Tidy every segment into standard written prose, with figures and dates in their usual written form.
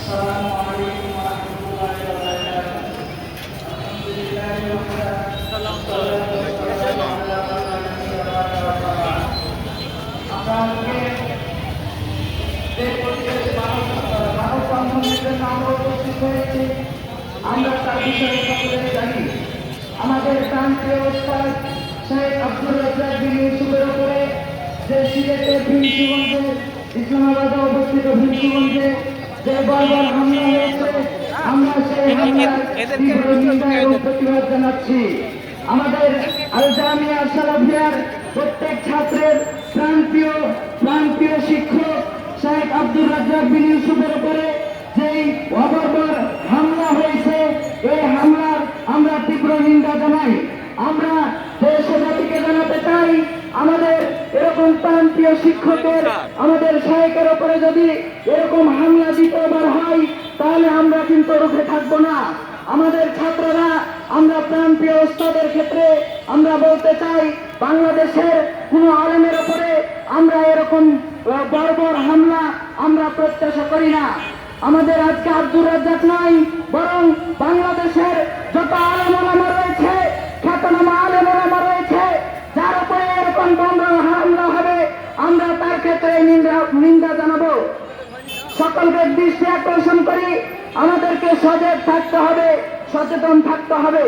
আমরা তার বিষয়ে সকলে জানি। আমাদের প্রান্তীয় উস্তাদ শেখ আব্দুর রাজ্জাক বিন ইউসুফের উপরে যে সিলেটের ভিনসুগঞ্জে ইসলামাবাদে অবস্থিত ভিনসুগঞ্জে যে বর্বর হামলা হয়েছে, আমরা সেই হামলার তীব্র নিন্দা এবং প্রতিবাদ জানাচ্ছি। আমাদের আল জামিয়া সালাফিয়ার প্রত্যেক ছাত্রের প্রান্তীয় শিক্ষক শেখ আব্দুর রাজ্জাক বিন ইউসুফের উপরে যেই অবর্বর হামলা হয়েছে, এই হামলার আমরা তীব্র নিন্দা জানাই। আমরা দেশ ও জাতিকে জানাতে চাই, আমাদের এরকম প্রান্তীয় শিক্ষকের, আমাদের শেখের উপরে যদি এরকম হামলা দ্বিতীয়বার হয়, তাহলে আমরা কিন্তু রুখে থাকবো না। আমাদের ছাত্ররা, আমরা প্রান্তীয় উস্তাদের ক্ষেত্রে আমরা বলতে চাই, বাংলাদেশের কোন আলেমের উপরে আমরা এরকম বর্বর হামলা আমরা প্রত্যাশা করি না। আমাদের আজকে আব্দুর রাজ্জাক নয়, বরং বাংলাদেশের যত আলেম ওলামা রয়েছে, খ্যাতনামা আলেম ওলামা রয়েছে, যার উপরে এরকম হামলা হবে, আমরা তার ক্ষেত্রে নিন্দা জানাবো। সকলকে দৃষ্টি আকর্ষণ করি, আমাদেরকে সজাগ থাকতে হবে, সচেতন থাকতে হবে।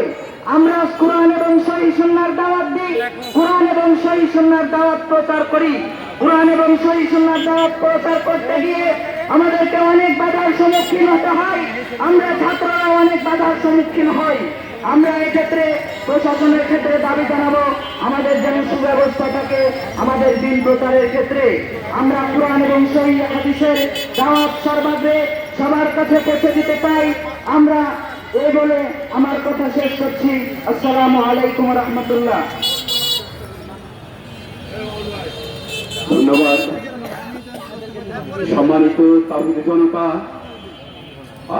আমরা কুরআন এবং সহিহ সুন্নাহর দাওয়াত দিই, কুরআন এবং সহিহ সুন্নাহর দাওয়াত প্রচার করি। কুরআন এবং সহিহ সুন্নাহর দাওয়াত প্রচার করতে গিয়ে আমাদেরকে অনেক বাধার সম্মুখীন হতে হয়, আমরা ছাত্ররা অনেক বাধার সম্মুখীন হই। আমরা এক্ষেত্রে প্রশাসনের ক্ষেত্রে দাবি জানাবো, আমাদের যেন সুব্যবস্থা থাকে। আমাদের দিন প্রচারের ক্ষেত্রে আমরা কুরআন এবং সহিহ হাদিসের দাওয়াত সর্বাগ্রে সবার কাছে পৌঁছে দিতে চাই। আমরা এই বলে আমার কথা শেষ করছি। আসসালামু আলাইকুম ওয়া রাহমাতুল্লাহ। ধন্যবাদ। সম্মানিত তাওহীদি জনতা,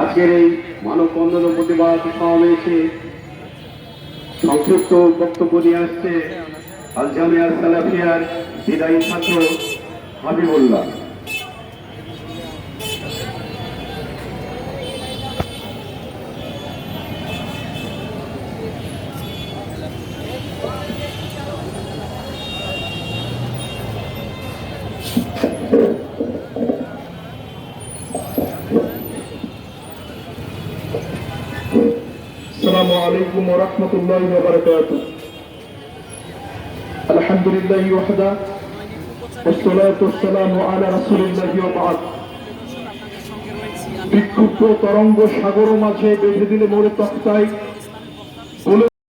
আজকের এই মানববন্ধন ও প্রতিবাদ সমাবেশে সংক্ষিপ্ত বক্তব্য নিয়ে আসছে আল জামিয়া সালাফিয়ার বিদায়ী ছাত্র হাবিবুল্লাহ। السلام عليكم ورحمة الله وبركاته. الحمد لله وحده والصلاة والسلام على رسول الله وبعد. বিক্ষুব্ধ তরঙ্গ সাগর মাঝে বেঁধে দিলে মোড়ে তক্তায়